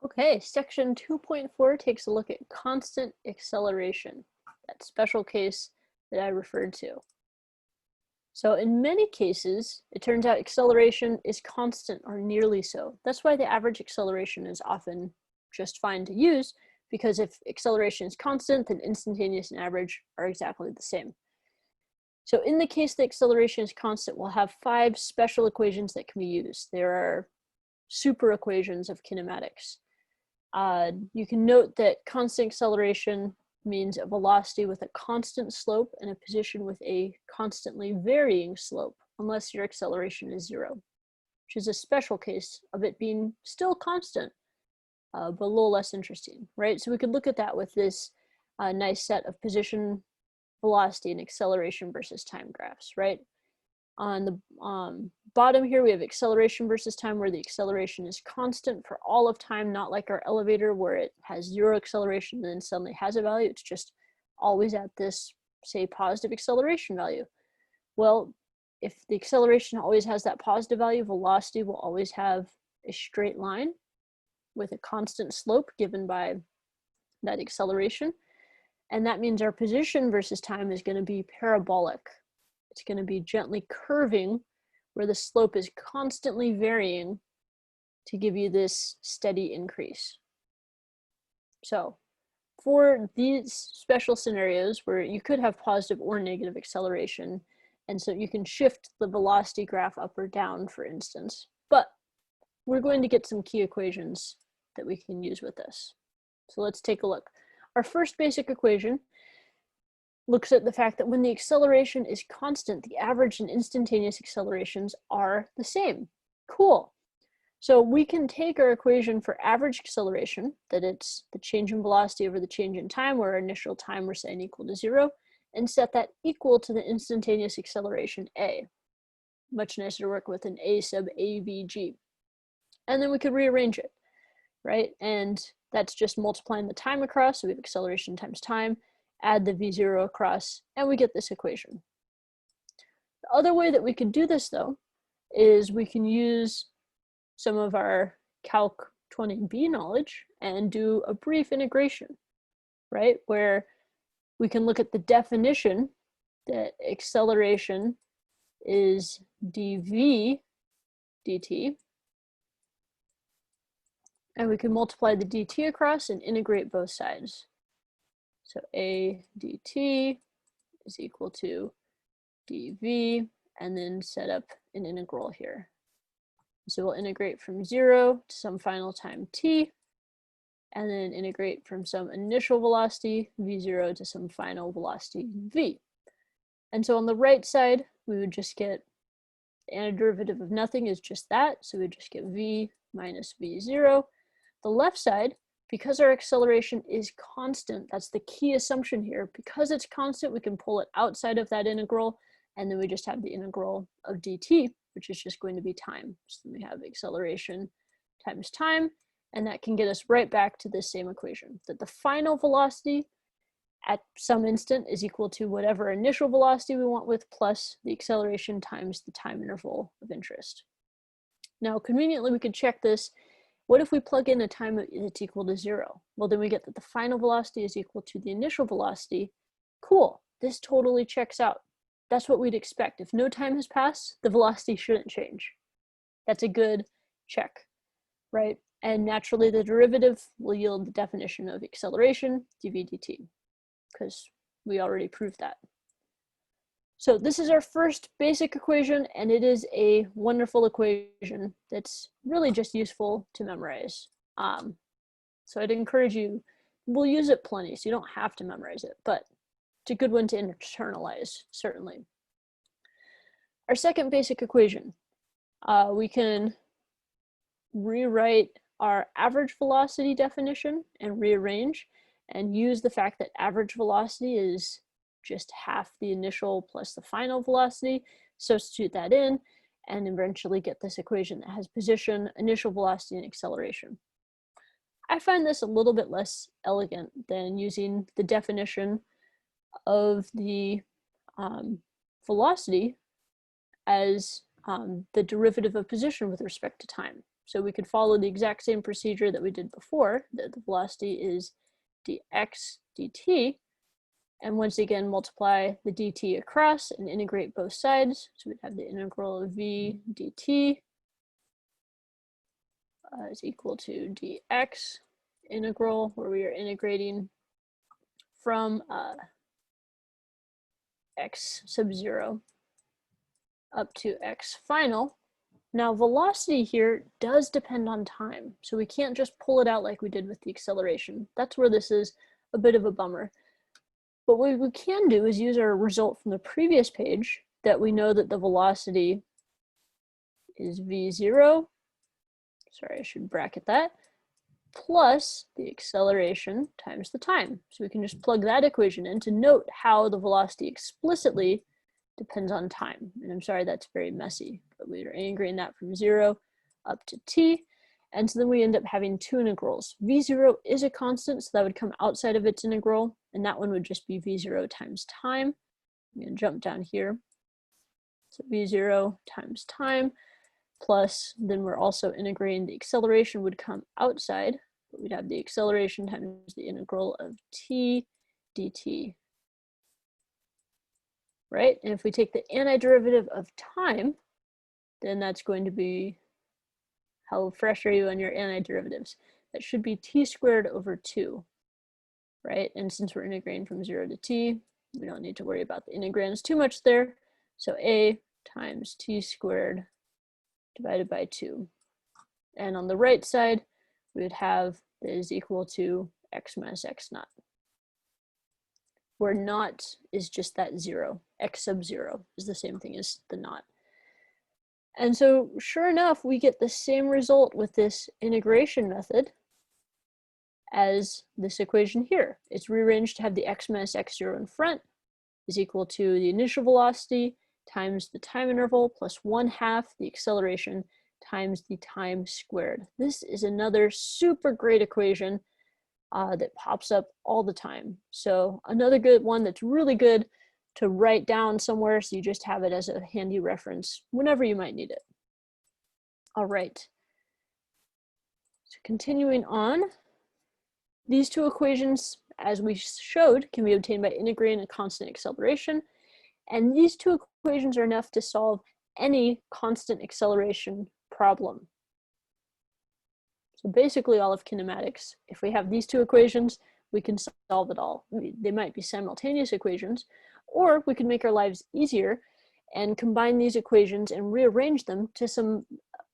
Okay, section 2.4 takes a look at constant acceleration, that special case that I referred to. So in many cases, it turns out acceleration is constant or nearly so. That's why the average acceleration is often just fine to use, because if acceleration is constant, then instantaneous and average are exactly the same. So in the case the acceleration is constant, we'll have 5 special equations that can be used. There are super equations of kinematics. You can note that constant acceleration means a velocity with a constant slope and a position with a constantly varying slope, unless your acceleration is 0, which is a special case of it being still constant, but a little less interesting, right? So we could look at that with this nice set of position, velocity, and acceleration versus time graphs, right? On the bottom here, we have acceleration versus time, where the acceleration is constant for all of time, not like our elevator where it has 0 acceleration and then suddenly has a value. It's just always at this, say, positive acceleration value. Well, if the acceleration always has that positive value, velocity will always have a straight line with a constant slope given by that acceleration. And that means our position versus time is going to be parabolic. It's going to be gently curving, where the slope is constantly varying to give you this steady increase. So for these special scenarios where you could have positive or negative acceleration, and so you can shift the velocity graph up or down, for instance, but we're going to get some key equations that we can use with this. So let's take a look. Our first basic equation looks at the fact that when the acceleration is constant, the average and instantaneous accelerations are the same. Cool. So we can take our equation for average acceleration, that it's the change in velocity over the change in time, where our initial time we're saying equal to 0, and set that equal to the instantaneous acceleration a. Much nicer to work with an a sub avg. And then we could rearrange it, right? And that's just multiplying the time across, so we have acceleration times time, add the v0 across, and we get this equation. The other way that we can do this, though, is we can use some of our Calc 20B knowledge and do a brief integration, right? Where we can look at the definition that acceleration is dv dt, and we can multiply the dt across and integrate both sides. So a dt is equal to dv, and then set up an integral here. So we'll integrate from 0 to some final time t, and then integrate from some initial velocity v0 to some final velocity v. And so on the right side, we would just get the antiderivative of nothing is just that, so we just get v minus v0. The left side, because our acceleration is constant, that's the key assumption here. Because it's constant, we can pull it outside of that integral, and then we just have the integral of dt, which is just going to be time. So we have acceleration times time, and that can get us right back to this same equation, that the final velocity at some instant is equal to whatever initial velocity we want with, plus the acceleration times the time interval of interest. Now, conveniently, we could check this. What if we plug in a time that's equal to 0? Well, then we get that the final velocity is equal to the initial velocity. Cool, this totally checks out. That's what we'd expect. If no time has passed, the velocity shouldn't change. That's a good check, right? And naturally, the derivative will yield the definition of acceleration, dv dt, because we already proved that. So this is our first basic equation, and it is a wonderful equation that's really just useful to memorize. So I'd encourage you, we'll use it plenty, so you don't have to memorize it, but it's a good one to internalize, certainly. Our second basic equation, we can rewrite our average velocity definition and rearrange, and use the fact that average velocity is just half the initial plus the final velocity, substitute that in, and eventually get this equation that has position, initial velocity, and acceleration. I find this a little bit less elegant than using the definition of the velocity as the derivative of position with respect to time. So we could follow the exact same procedure that we did before, that the velocity is dx dt, and once again multiply the dt across and integrate both sides. So we'd have the integral of v dt is equal to dx integral, where we are integrating from x sub 0 up to x final. Now velocity here does depend on time, so we can't just pull it out like we did with the acceleration. That's where this is a bit of a bummer. But what we can do is use our result from the previous page, that we know that the velocity is v0, sorry, I should bracket that, plus the acceleration times the time. So we can just plug that equation in to note how the velocity explicitly depends on time. And I'm sorry that's very messy, but we are integrating that from 0 up to t. And so then we end up having two integrals. v0 is a constant, so that would come outside of its integral, and that one would just be v0 times time. I'm going to jump down here. So v0 times time, plus then we're also integrating the acceleration would come outside, but we'd have the acceleration times the integral of t dt. Right? And if we take the antiderivative of time, then that's going to be, how fresh are you on your antiderivatives? That should be t squared over 2, right? And since we're integrating from 0 to t, we don't need to worry about the integrands too much there. So a times t squared divided by 2. And on the right side, we would have that is equal to x minus x naught, where naught is just that 0. X sub 0 is the same thing as the naught. And so sure enough, we get the same result with this integration method as this equation here. It's rearranged to have the x minus x0 in front is equal to the initial velocity times the time interval plus 1/2 the acceleration times the time squared. This is another super great equation that pops up all the time. So another good one that's really good to write down somewhere, so you just have it as a handy reference whenever you might need it. All right. So continuing on, these two equations, as we showed, can be obtained by integrating a constant acceleration. And these two equations are enough to solve any constant acceleration problem. So basically all of kinematics, if we have these two equations, we can solve it all. They might be simultaneous equations, or we can make our lives easier and combine these equations and rearrange them to some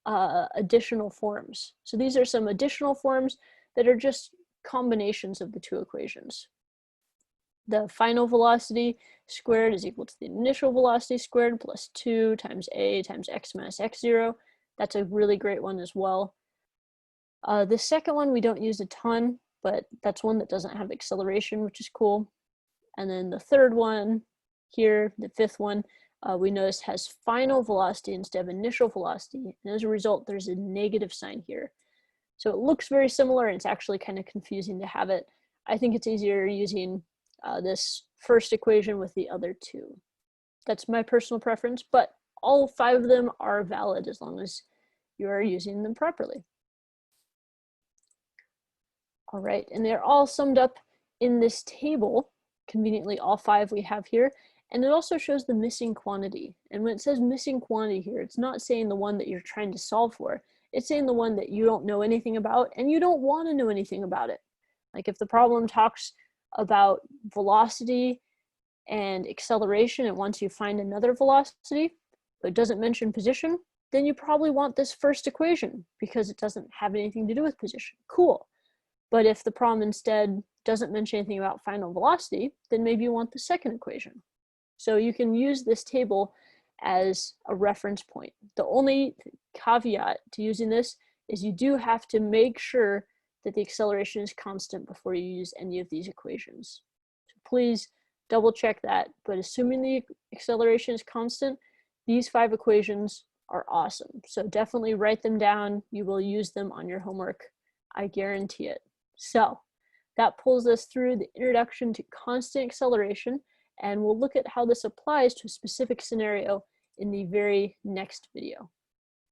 additional forms. So these are some additional forms that are just combinations of the two equations. The final velocity squared is equal to the initial velocity squared plus 2 times a times x minus x0. That's a really great one as well. The second one we don't use a ton, but that's one that doesn't have acceleration, which is cool. And then the third one here, the fifth one, we notice has final velocity instead of initial velocity. And as a result, there's a negative sign here. So it looks very similar, and it's actually kind of confusing to have it. I think it's easier using this first equation with the other two. That's my personal preference, but all 5 of them are valid as long as you're using them properly. All right, and they're all summed up in this table, conveniently all 5 we have here, and it also shows the missing quantity. And when it says missing quantity here, it's not saying the one that you're trying to solve for, it's saying the one that you don't know anything about and you don't want to know anything about it. Like if the problem talks about velocity and acceleration and wants you to find another velocity, but doesn't mention position, then you probably want this first equation because it doesn't have anything to do with position. Cool. But if the problem instead doesn't mention anything about final velocity, then maybe you want the second equation. So you can use this table as a reference point. The only caveat to using this is you do have to make sure that the acceleration is constant before you use any of these equations. So please double check that, but assuming the acceleration is constant, these 5 equations are awesome. So definitely write them down. You will use them on your homework. I guarantee it. So that pulls us through the introduction to constant acceleration, and we'll look at how this applies to a specific scenario in the very next video.